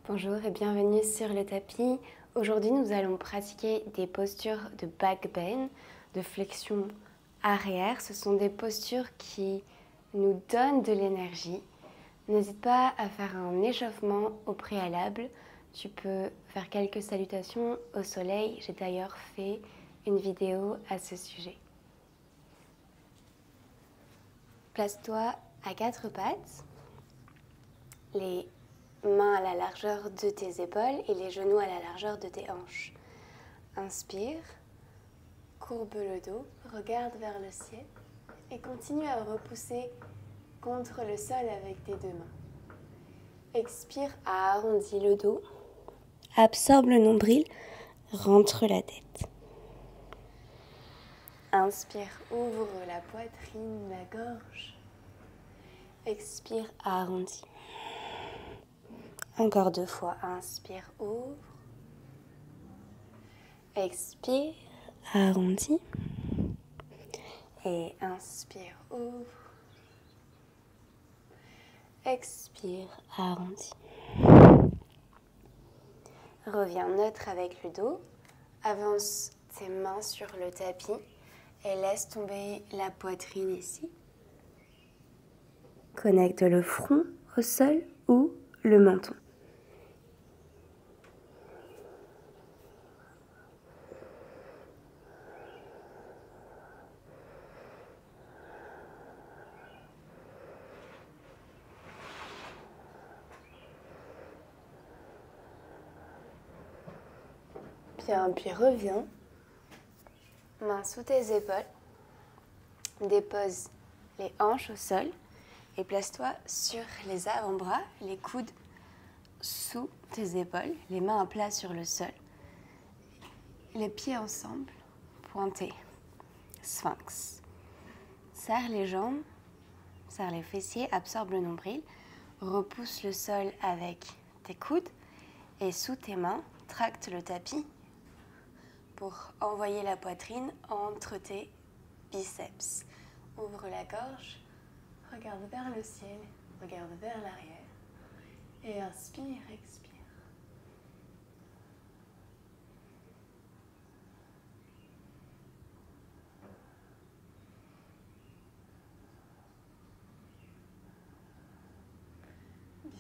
Bonjour et bienvenue sur le tapis. Aujourd'hui, nous allons pratiquer des postures de back bend, de flexion arrière. Ce sont des postures qui nous donnent de l'énergie. N'hésite pas à faire un échauffement au préalable. Tu peux faire quelques salutations au soleil. J'ai d'ailleurs fait une vidéo à ce sujet. Place-toi à quatre pattes. Les mains à la largeur de tes épaules et les genoux à la largeur de tes hanches. Inspire, courbe le dos, regarde vers le ciel et continue à repousser contre le sol avec tes deux mains. Expire, arrondis le dos, absorbe le nombril, rentre la tête. Inspire, ouvre la poitrine, la gorge. Expire, arrondis. Encore deux fois, inspire, ouvre. Expire, arrondis. Et inspire, ouvre. Expire, arrondis. Reviens neutre avec le dos. Avance tes mains sur le tapis et laisse tomber la poitrine ici. Connecte le front au sol ou le menton. Bien, puis reviens. Mains sous tes épaules. Dépose les hanches au sol et place-toi sur les avant-bras, les coudes sous tes épaules, les mains à plat sur le sol. Les pieds ensemble, pointés, sphinx. Serre les jambes, serre les fessiers, absorbe le nombril, repousse le sol avec tes coudes et sous tes mains, tracte le tapis pour envoyer la poitrine entre tes biceps. Ouvre la gorge, regarde vers le ciel, regarde vers l'arrière et inspire, expire.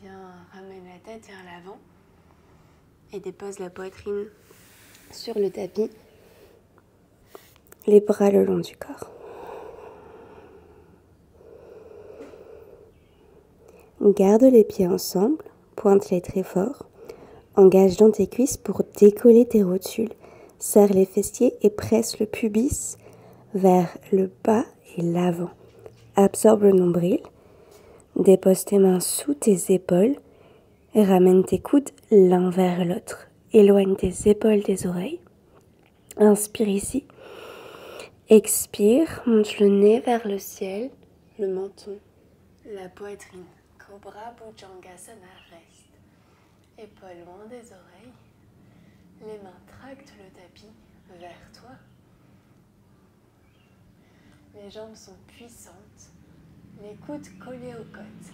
Bien, ramène la tête vers l'avant et dépose la poitrine sur le tapis, les bras le long du corps. Garde les pieds ensemble, pointe-les très fort. Engage dans tes cuisses pour décoller tes rotules. Serre les fessiers et presse le pubis vers le bas et l'avant. Absorbe le nombril. Dépose tes mains sous tes épaules et ramène tes coudes l'un vers l'autre. Éloigne tes épaules des oreilles. Inspire ici. Expire, monte le nez vers le ciel, le menton, la poitrine. Cobra Bhujangasana, reste. Épaules loin des oreilles. Les mains tractent le tapis vers toi. Les jambes sont puissantes. Les coudes collés aux côtes.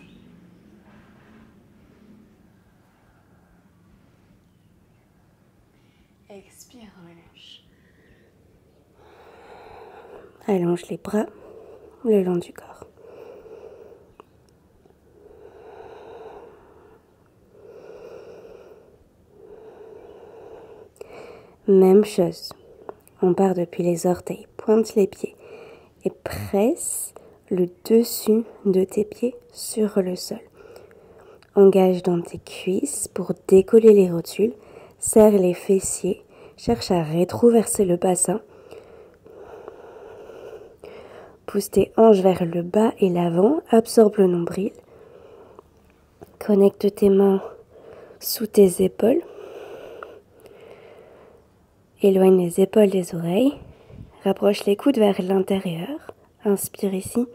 Expire, relâche. Allonge les bras le long du corps. Même chose. On part depuis les orteils, pointe les pieds et presse le dessus de tes pieds sur le sol. Engage dans tes cuisses pour décoller les rotules. Serre les fessiers. Cherche à rétroverser le bassin. Pousse tes hanches vers le bas et l'avant. Absorbe le nombril. Connecte tes mains sous tes épaules. Éloigne les épaules des oreilles. Rapproche les coudes vers l'intérieur. Inspire ici.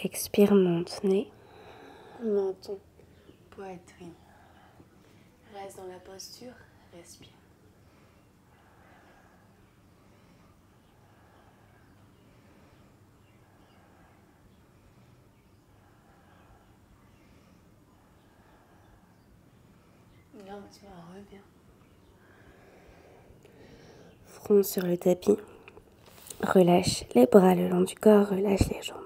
Expire, monte nez. Menton, poitrine. Reste dans la posture, respire. lentement reviens. Front sur le tapis. Relâche les bras le long du corps, relâche les jambes.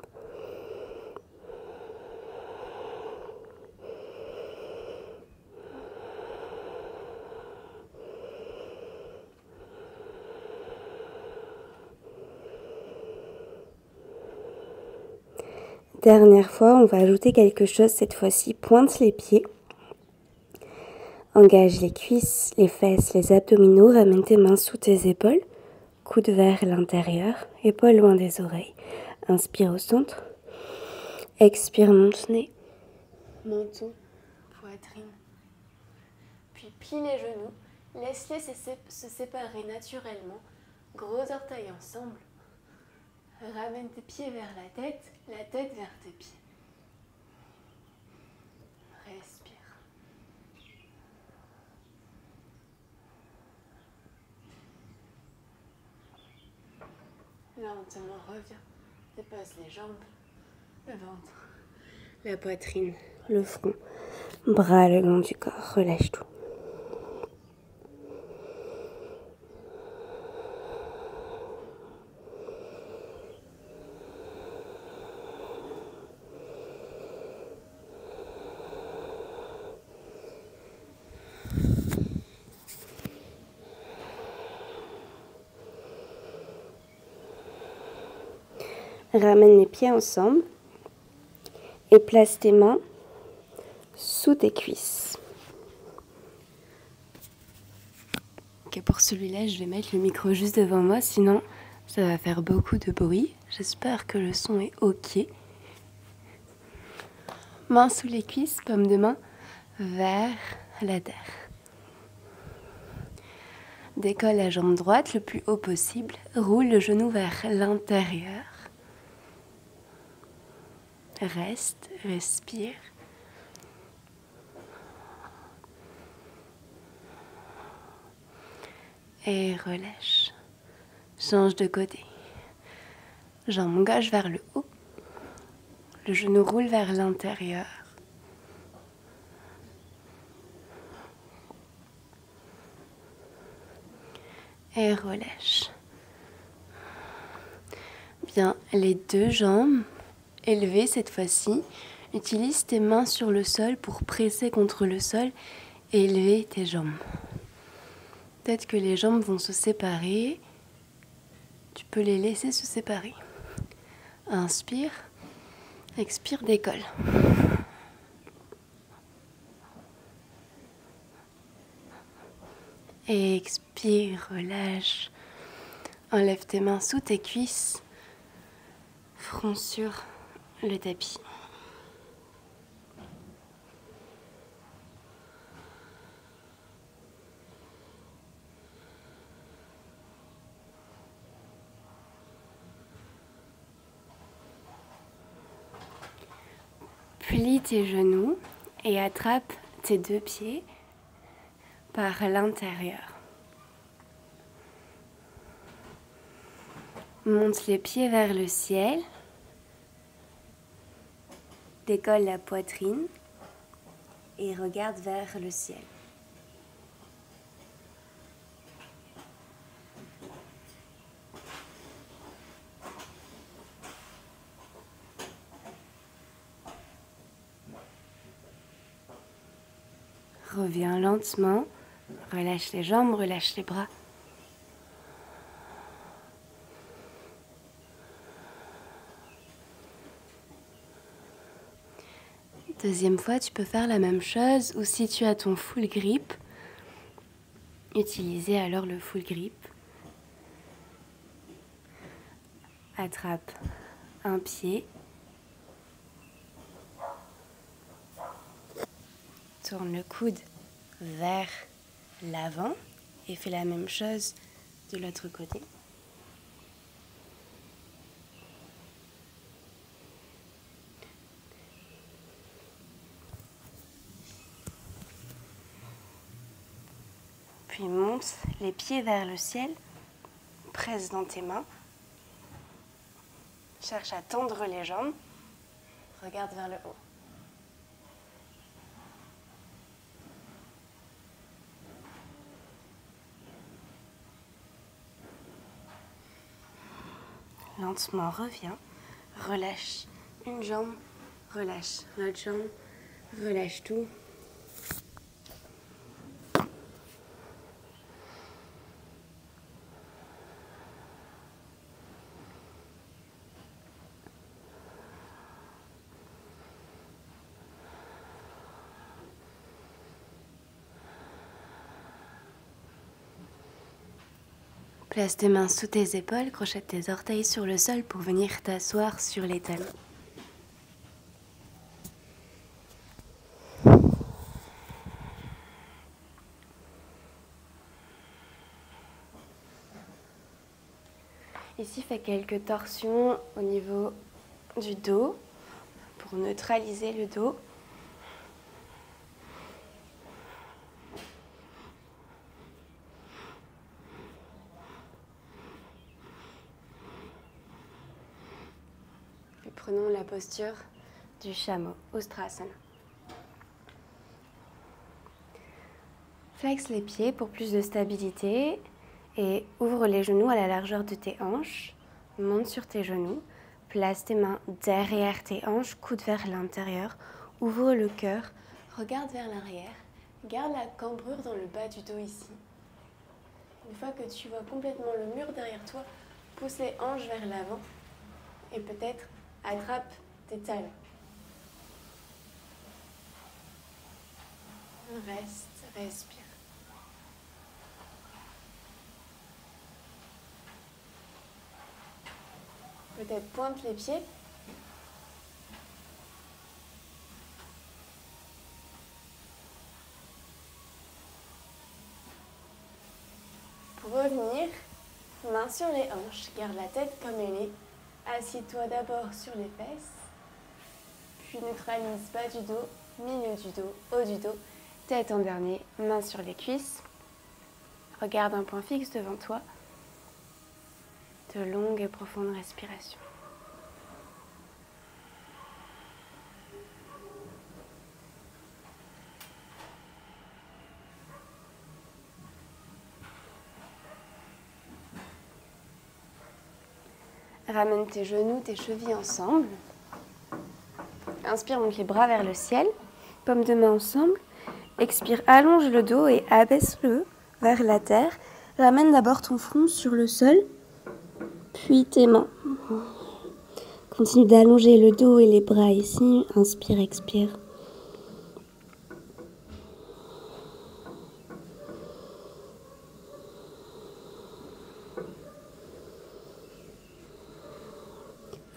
Dernière fois, on va ajouter quelque chose cette fois-ci. Pointe les pieds. Engage les cuisses, les fesses, les abdominaux. Ramène tes mains sous tes épaules. Coude vers l'intérieur. Épaules loin des oreilles. Inspire au centre. Expire, monte nez. Menton, poitrine. Puis plie les genoux. Laisse-les se séparer naturellement. Gros orteils ensemble. Ramène tes pieds vers la tête vers tes pieds. Respire. Lentement reviens. Dépose les jambes, le ventre, la poitrine, le front, bras le long du corps. Relâche tout. Ramène les pieds ensemble et place tes mains sous tes cuisses. Ok, pour celui-là, je vais mettre le micro juste devant moi, sinon ça va faire beaucoup de bruit. J'espère que le son est ok. Main sous les cuisses, paume de main vers la terre. Décolle la jambe droite le plus haut possible. Roule le genou vers l'intérieur. Reste, respire. Et relâche. Change de côté. Jambe gauche vers le haut. Le genou roule vers l'intérieur. Et relâche. Bien, les deux jambes élevées cette fois-ci. Utilise tes mains sur le sol pour presser contre le sol et élever tes jambes. Peut-être que les jambes vont se séparer. Tu peux les laisser se séparer. Inspire. Expire, décolle. Expire, relâche. Enlève tes mains sous tes cuisses. Front sur le tapis. Plie tes genoux et attrape tes deux pieds par l'intérieur. Monte les pieds vers le ciel. Décolle la poitrine et regarde vers le ciel. Reviens lentement, relâche les jambes, relâche les bras. Deuxième fois, tu peux faire la même chose ou si tu as ton full grip, utilisez alors le full grip. Attrape un pied. Tourne le coude vers l'avant et fais la même chose de l'autre côté. Puis monte les pieds vers le ciel, presse dans tes mains, cherche à tendre les jambes, regarde vers le haut. Lentement, reviens. Relâche une jambe, relâche l'autre jambe, relâche tout. Place tes mains sous tes épaules, crochette tes orteils sur le sol pour venir t'asseoir sur les talons. Ici, fais quelques torsions au niveau du dos pour neutraliser le dos. Puis prenons la posture du chameau, Ustrasana. Flexe les pieds pour plus de stabilité et ouvre les genoux à la largeur de tes hanches. Monte sur tes genoux, place tes mains derrière tes hanches, coude vers l'intérieur, ouvre le cœur, regarde vers l'arrière, garde la cambrure dans le bas du dos ici. Une fois que tu vois complètement le mur derrière toi, pousse les hanches vers l'avant et peut-être attrape tes talons. Reste, respire. Peut-être pointe les pieds. Pour revenir, main sur les hanches, garde la tête comme elle est. Assis-toi d'abord sur les fesses, puis neutralise bas du dos, milieu du dos, haut du dos, tête en dernier, main sur les cuisses. Regarde un point fixe devant toi. De longues et profondes respirations. Ramène tes genoux, tes chevilles ensemble. Inspire, monte les bras vers le ciel. Paumes de main ensemble. Expire, allonge le dos et abaisse-le vers la terre. Ramène d'abord ton front sur le sol, puis tes mains. Continue d'allonger le dos et les bras ici. Inspire, expire.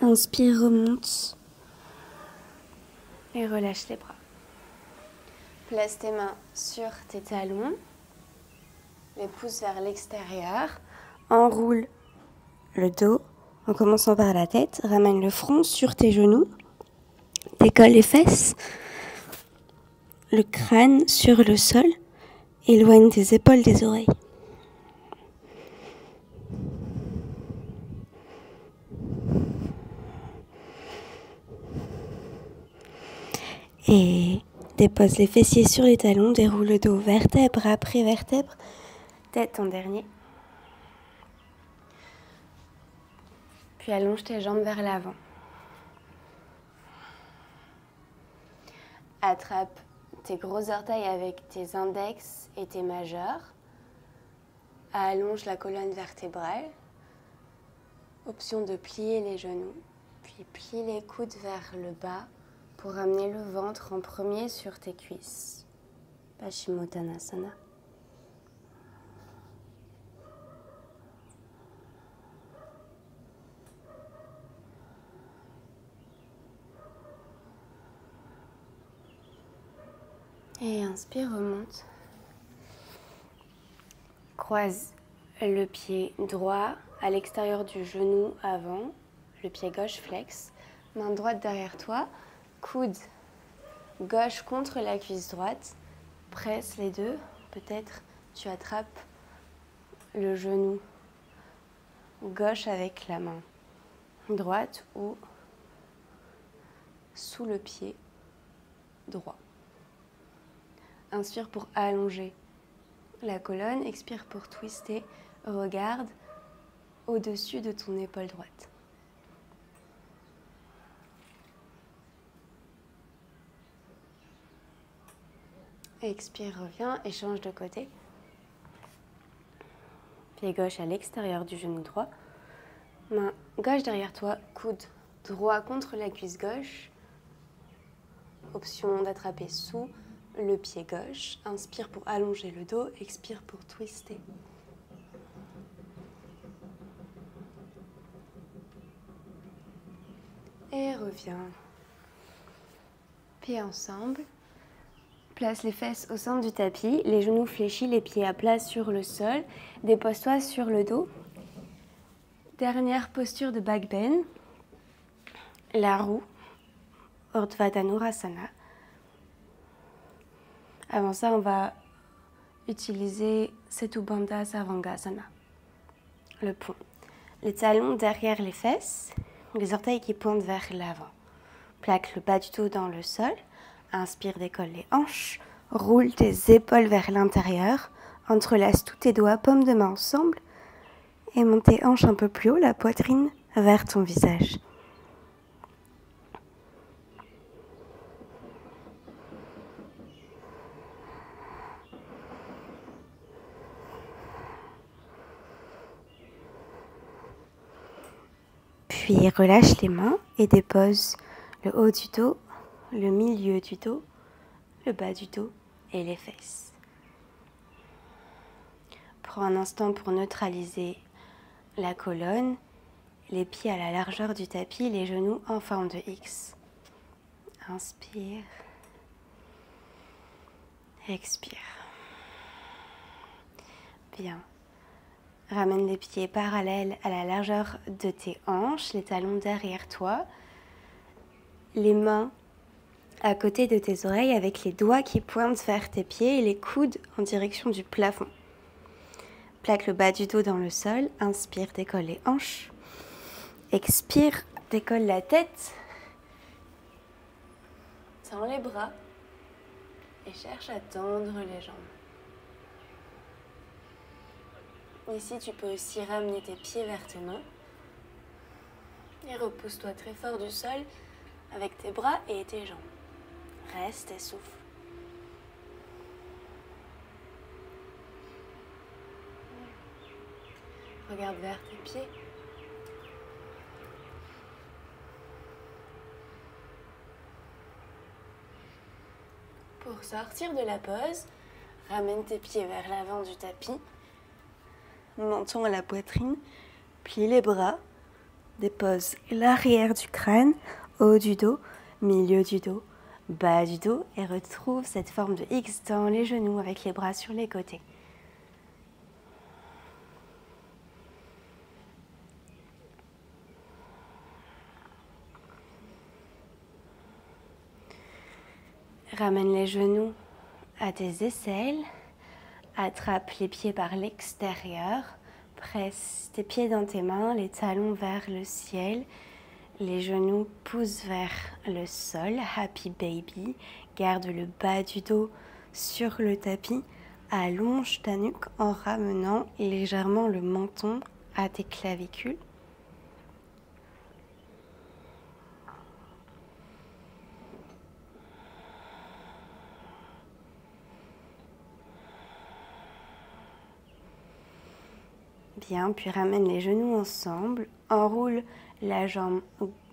Inspire, remonte. Et relâche les bras. Place tes mains sur tes talons. Les pouces vers l'extérieur. Enroule le dos en commençant par la tête. Ramène le front sur tes genoux. Décolle les fesses. Le crâne sur le sol. Éloigne tes épaules des oreilles. Et dépose les fessiers sur les talons, déroule le dos vertèbre après vertèbre, tête en dernier. Puis allonge tes jambes vers l'avant. Attrape tes gros orteils avec tes index et tes majeurs. Allonge la colonne vertébrale. Option de plier les genoux, puis plie les coudes vers le bas pour amener le ventre en premier sur tes cuisses. Paschimottanasana. Et inspire, remonte. Croise le pied droit à l'extérieur du genou avant, le pied gauche flex, main droite derrière toi, coude gauche contre la cuisse droite, presse les deux, peut-être tu attrapes le genou gauche avec la main droite ou sous le pied droit. Inspire pour allonger la colonne, expire pour twister, regarde au-dessus de ton épaule droite. Expire, reviens et change de côté. Pied gauche à l'extérieur du genou droit. Main gauche derrière toi, coude droit contre la cuisse gauche. Option d'attraper sous le pied gauche. Inspire pour allonger le dos, expire pour twister. Et reviens. Pieds ensemble. Place les fesses au centre du tapis, les genoux fléchis, les pieds à plat sur le sol. Dépose-toi sur le dos. Dernière posture de back bend. La roue, Urdhva Dhanurasana. Avant ça, on va utiliser Setu Bandha Sarvangasana, le pont. Les talons derrière les fesses, les orteils qui pointent vers l'avant. Plaque le bas du dos dans le sol. Inspire, décolle les hanches. Roule tes épaules vers l'intérieur. Entrelace tous tes doigts, paumes de main ensemble. Et monte tes hanches un peu plus haut, la poitrine vers ton visage. Puis relâche les mains et dépose le haut du dos, le milieu du dos, le bas du dos et les fesses. Prends un instant pour neutraliser la colonne, les pieds à la largeur du tapis, les genoux en forme de X. Inspire, expire. Bien. Ramène les pieds parallèles à la largeur de tes hanches, les talons derrière toi, les mains à côté de tes oreilles avec les doigts qui pointent vers tes pieds et les coudes en direction du plafond. Plaque le bas du dos dans le sol, inspire, décolle les hanches, expire, décolle la tête, tends les bras et cherche à tendre les jambes. Ici, tu peux aussi ramener tes pieds vers tes mains et repousse-toi très fort du sol avec tes bras et tes jambes. Reste et souffle. Regarde vers tes pieds. Pour sortir de la pose, ramène tes pieds vers l'avant du tapis. Menton à la poitrine, plie les bras, dépose l'arrière du crâne, haut du dos, milieu du dos, bas du dos et retrouve cette forme de X dans les genoux avec les bras sur les côtés. Ramène les genoux à tes aisselles. Attrape les pieds par l'extérieur, presse tes pieds dans tes mains, les talons vers le ciel, les genoux poussent vers le sol, happy baby, garde le bas du dos sur le tapis, allonge ta nuque en ramenant légèrement le menton à tes clavicules. Bien, puis ramène les genoux ensemble, enroule la jambe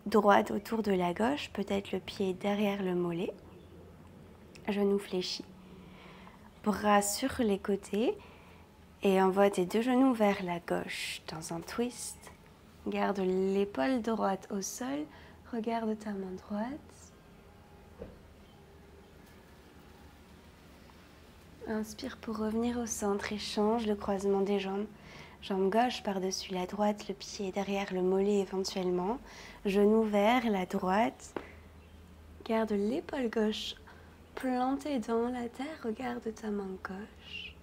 droite autour de la gauche, peut-être le pied derrière le mollet, genoux fléchis, bras sur les côtés et envoie tes deux genoux vers la gauche dans un twist. Garde l'épaule droite au sol, regarde ta main droite. Inspire pour revenir au centre et change le croisement des jambes. Jambe gauche par-dessus la droite, le pied derrière le mollet éventuellement. Genou vers la droite. Garde l'épaule gauche plantée dans la terre. Regarde ta main gauche.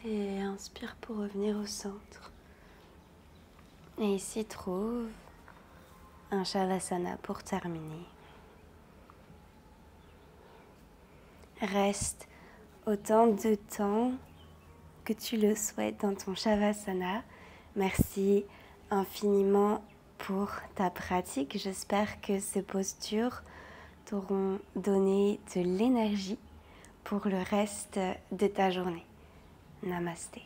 Et inspire pour revenir au centre. Et ici, trouve un Shavasana pour terminer. Reste autant de temps que tu le souhaites dans ton Shavasana. Merci infiniment pour ta pratique. J'espère que ces postures t'auront donné de l'énergie pour le reste de ta journée. Namasté.